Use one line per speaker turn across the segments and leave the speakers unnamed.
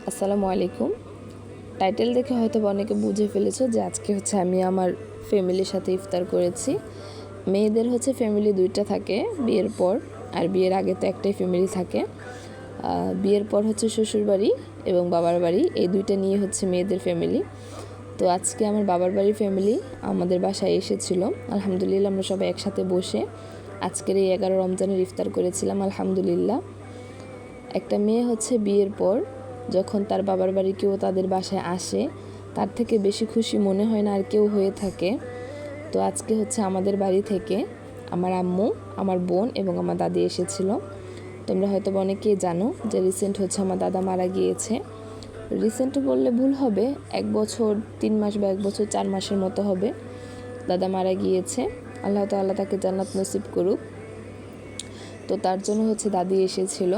আসসালামু আলাইকুম। টাইটেল দেখে হয়তো অনেকে বুঝে ফেলেছো যে আজকে হচ্ছে আমি আমার ফ্যামিলির সাথে ইফতার করেছি। মেয়েদের হচ্ছে ফ্যামিলি দুইটা থাকে বিয়ের পর, আর বিয়ের আগে তো একটাই ফ্যামিলি থাকে। বিয়ের পর হচ্ছে শ্বশুরবাড়ি এবং বাবার বাড়ি, এই দুইটা নিয়ে হচ্ছে মেয়েদের ফ্যামিলি। তো আজকে আমার বাবার বাড়ির ফ্যামিলি আমাদের বাসায় এসেছিলো। আলহামদুলিল্লাহ আমরা সবাই একসাথে বসে আজকের এই 11 রমজানের ইফতার করেছিলাম। আলহামদুলিল্লাহ, একটা মেয়ে হচ্ছে বিয়ের পর যখন তার বাবার বাড়ি কেউ তাদের বাসায় আসে, তার থেকে বেশি খুশি মনে হয় না আর কেউ হয়ে থাকে। তো আজকে হচ্ছে আমাদের বাড়ি থেকে আমার আম্মু, আমার বোন এবং আমার দাদি এসেছিল। তোমরা হয়তো অনেকেই জানো যে রিসেন্ট হচ্ছে আমার দাদা মারা গিয়েছে। রিসেন্ট বললে ভুল হবে, 1 বছর 3 মাস বা 1 বছর 4 মাসের মতো হবে দাদা মারা গিয়েছে। আল্লাহ তাআলা তাকে জান্নাত নসিব করুক। তো তার জন্য হচ্ছে দাদি এসেছিল।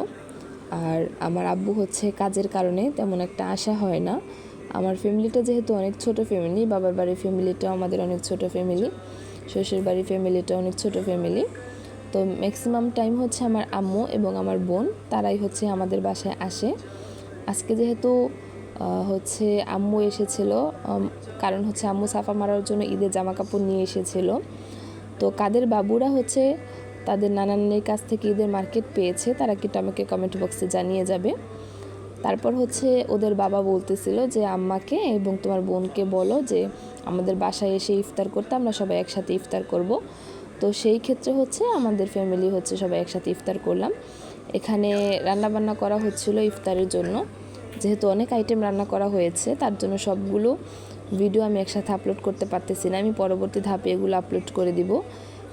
আর আমার আব্বু হচ্ছে কাজের কারণে তেমন একটা আসা হয় না। আমার ফ্যামিলিটা যেহেতু অনেক ছোট ফ্যামিলি, বাবার বাড়ির ফ্যামিলিটাও আমাদের অনেক ছোট ফ্যামিলি, শ্বশুর বাড়ির ফ্যামিলিটা অনেক ছোট ফ্যামিলি। তো ম্যাক্সিমাম টাইম হচ্ছে আমার আম্মু এবং আমার বোন তারাই হচ্ছে আমাদের বাসায় আসে। আজকে যেহেতু হচ্ছে আম্মু এসেছিল, কারণ হচ্ছে আম্মু সাফা মারার জন্য ঈদের জামা কাপড় নিয়ে এসেছিল। তো কাদের বাবুরা হচ্ছে তাদের নানা নানির কাছ থেকে ঈদের মার্কেট পেয়েছে, তারা কিন্তু আমাকে কমেন্ট বক্সে জানিয়ে যাবে। তারপর হচ্ছে ওদের বাবা বলতেছিল যে আম্মাকে এবং তোমার বোনকে বলো যে আমাদের বাসায় এসে ইফতার করতে, আমরা সবাই একসাথে ইফতার করব। তো সেই ক্ষেত্রে হচ্ছে আমাদের ফ্যামিলি হচ্ছে সবাই একসাথে ইফতার করলাম। এখানে রান্নাবান্না করা হচ্ছিল ইফতারের জন্য। যেহেতু অনেক আইটেম রান্না করা হয়েছে, তার জন্য সবগুলো ভিডিও আমি একসাথে আপলোড করতে পারতেছি না। আমি পরবর্তী ধাপে এগুলো আপলোড করে দিব।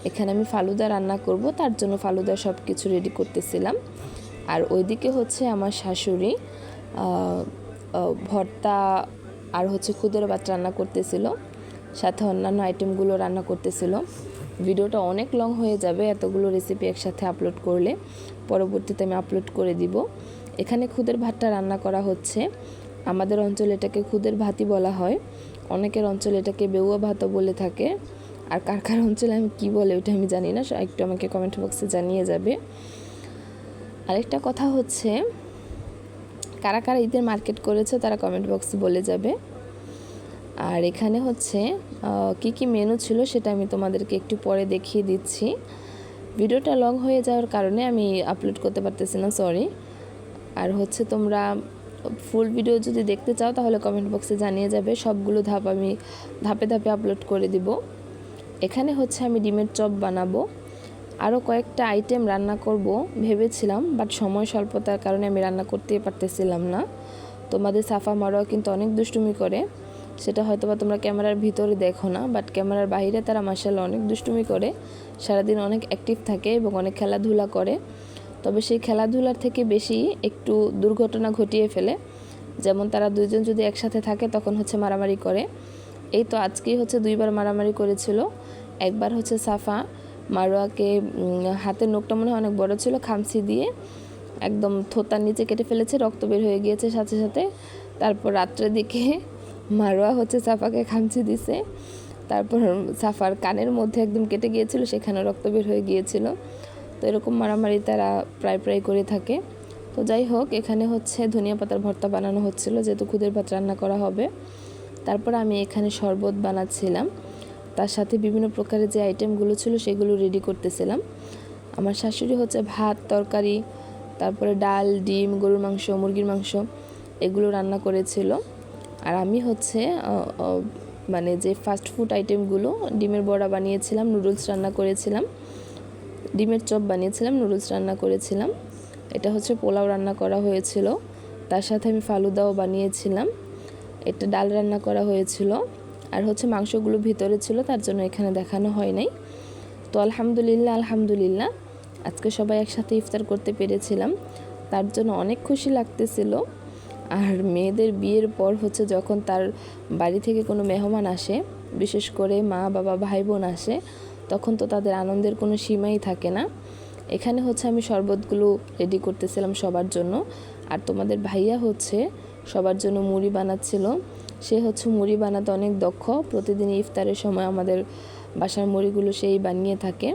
এখানে আমি ফালুদা রান্না করব, তার জন্য ফালুদা সব কিছু রেডি করতেছিলাম। আর ওইদিকে হচ্ছে আমার শাশুড়ি ভর্তা আর হচ্ছে খুদের ভাত রান্না করতেছিল, সাথে অন্যান্য আইটেমগুলো রান্না করতেছিল। ভিডিওটা অনেক লং হয়ে যাবে এতগুলো রেসিপি একসাথে আপলোড করলে, পরবর্তীতে আমি আপলোড করে দিব। এখানে খুদের ভাতটা রান্না করা হচ্ছে। আমাদের অঞ্চলে এটাকে খুদের ভাতই বলা হয়, অনেকের অঞ্চলে এটাকে বেউয়া ভাতও বলে থাকে। আর কার কার অঞ্চলে আমি কী বলে ওটা আমি জানি না, একটু আমাকে কমেন্ট বক্সে জানিয়ে যাবে। আরেকটা কথা হচ্ছে, কারা কারা ঈদের মার্কেট করেছে তারা কমেন্ট বক্সে বলে যাবে। আর এখানে হচ্ছে কি কি মেনু ছিল সেটা আমি তোমাদেরকে একটু পরে দেখিয়ে দিচ্ছি। ভিডিওটা লং হয়ে যাওয়ার কারণে আমি আপলোড করতে পারতেছি না, সরি। আর হচ্ছে তোমরা ফুল ভিডিও যদি দেখতে চাও তাহলে কমেন্ট বক্সে জানিয়ে যাবে, সবগুলো ধাপ আমি ধাপে ধাপে আপলোড করে দিব। এখানে হচ্ছে আমি ডিমের চপ বানাবো, আরও কয়েকটা আইটেম রান্না করব ভেবেছিলাম, বাট সময় স্বল্পতার কারণে আমি রান্না করতেই পারতেছিলাম না। তোমাদের সাফা মারোয়া কিন্তু অনেক দুষ্টুমি করে, সেটা হয়তো বা তোমরা ক্যামেরার ভিতরে দেখো না, বাট ক্যামেরার বাইরে তারা মাশাআল্লাহ অনেক দুষ্টুমি করে, সারাদিন অনেক অ্যাক্টিভ থাকে এবং অনেক খেলাধুলা করে। তবে সেই খেলাধুলার থেকে বেশি একটু দুর্ঘটনা ঘটিয়ে ফেলে। যেমন তারা দুইজন যদি একসাথে থাকে তখন হচ্ছে মারামারি করে। এই তো আজকেই হচ্ছে 2বার মারামারি করেছিল। একবার হচ্ছে সাফা মারোয়াকে হাতের নখটা মনে হয় অনেক বড় ছিল, খামচি দিয়ে একদম থোতার নিচে কেটে ফেলেছে, রক্ত বের হয়ে গিয়েছে সাথে সাথে। তারপর রাত্রের দিকে মারোয়া হচ্ছে সাফাকে খামচি দিছে, তারপর সাফার কানের মধ্যে একদম কেটে গিয়েছিল, সেখানে রক্ত বের হয়ে গিয়েছিল। তো এরকম মারামারি তারা প্রায় প্রায় করে থাকে। তো যাই হোক, এখানে হচ্ছে ধনিয়া পাতার ভর্তা বানানো হচ্ছিল যেহেতু খুদের ভাত রান্না করা হবে। তারপর আমি এখানে শরবত বানাচ্ছিলাম, তার সাথে বিভিন্ন প্রকারের যে আইটেমগুলো ছিল সেগুলো রেডি করতেছিলাম। আমার শাশুড়ি হচ্ছে ভাত, তরকারি, তারপরে ডাল, ডিম, গরুর মাংস, মুরগির মাংস এগুলো রান্না করেছিল। আর আমি হচ্ছে মানে যে ফাস্ট ফুড আইটেমগুলো, ডিমের বড়া বানিয়েছিলাম, নুডলস রান্না করেছিলাম, ডিমের চপ বানিয়েছিলাম, নুডলস রান্না করেছিলাম। এটা হচ্ছে পোলাও রান্না করা হয়েছিল, তার সাথে আমি ফালুদাও বানিয়েছিলাম। এটা ডাল রান্না করা হয়েছিল, আর হচ্ছে মাংসগুলো ভিতরে ছিল, তার জন্য এখানে দেখানো হয় নাই। তো আলহামদুলিল্লাহ আলহামদুলিল্লাহ আজকে সবাই একসাথে ইফতার করতে পেরেছিলাম, তার জন্য অনেক খুশি লাগতেছিল। আর মেয়েদের বিয়ের পর হচ্ছে যখন তার বাড়ি থেকে কোনো মেহমান আসে, বিশেষ করে মা বাবা ভাই বোন আসে, তখন তো তাদের আনন্দের কোনো সীমাই থাকে না। এখানে হচ্ছে আমি শরবতগুলো রেডি করতেছিলাম সবার জন্য, আর তোমাদের ভাইয়া হচ্ছে সবার জন্য মুড়ি বানাচ্ছিল। সে হচ্ছে মুড়ি বানাতে অনেক দক্ষ, প্রতিদিন ইফতারের সময় আমাদের বাসার মুড়িগুলো সেই বানিয়ে থাকে।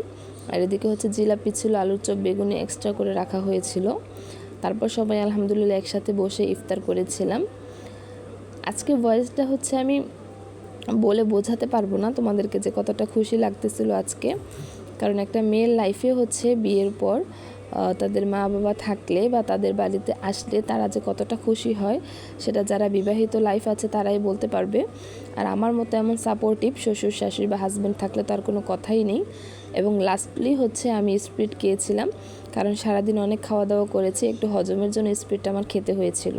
আর এদিকে হচ্ছে জিলাপি ছিল, আলুর চপ, বেগুনি এক্সট্রা করে রাখা হয়েছিল। তারপর সবাই আলহামদুলিল্লাহ একসাথে বসে ইফতার করেছিলাম। আজকে ভয়েসটা হচ্ছে আমি বলে বোঝাতে পারবো না তোমাদেরকে যে কতটা খুশি লাগতেছিল আজকে, কারণ একটা মেয়ের লাইফে হচ্ছে বিয়ের পর তাদের মা বাবা থাকলে বা তাদের বাড়িতে আসলে তারা যে কতটা খুশি হয় সেটা যারা বিবাহিত লাইফ আছে তারাই বলতে পারবে। আর আমার মতো এমন সাপোর্টিভ শ্বশুর শাশুড়ি বা হাজব্যান্ড থাকলে তার কোনো কথাই নেই। এবং লাস্টলি হচ্ছে আমি স্প্রিট খেয়েছিলাম, কারণ সারাদিন অনেক খাওয়া দাওয়া করেছি, একটু হজমের জন্য স্প্রিটটা আমার খেতে হয়েছিল।